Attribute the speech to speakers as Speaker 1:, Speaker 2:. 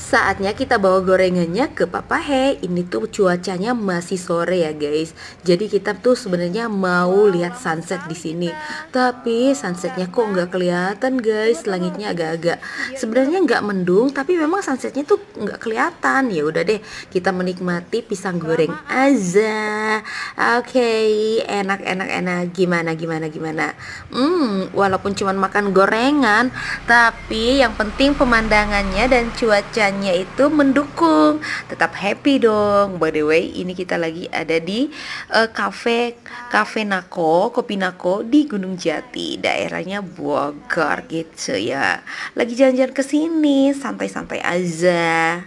Speaker 1: Saatnya kita bawa gorengannya ke Papa He. Ini tuh cuacanya masih sore ya guys. Jadi kita tuh sebenarnya mau lihat sunset di sini. Tapi sunsetnya kok nggak kelihatan guys. Langitnya agak-agak sebenarnya nggak mendung, tapi memang sunsetnya tuh nggak kelihatan. Ya udah deh, kita menikmati pisang goreng aja. Oke, enak enak enak. Gimana gimana gimana? Walaupun cuman makan gorengan, tapi yang penting pemandangannya dan cuacanya itu mendukung. Tetap happy dong. By the way, ini kita lagi ada di cafe Cafe Nako, Kopi Nako di Gunung Jati, daerahnya Bogor gitu ya. Lagi jalan-jalan ke sini, santai-santai aja.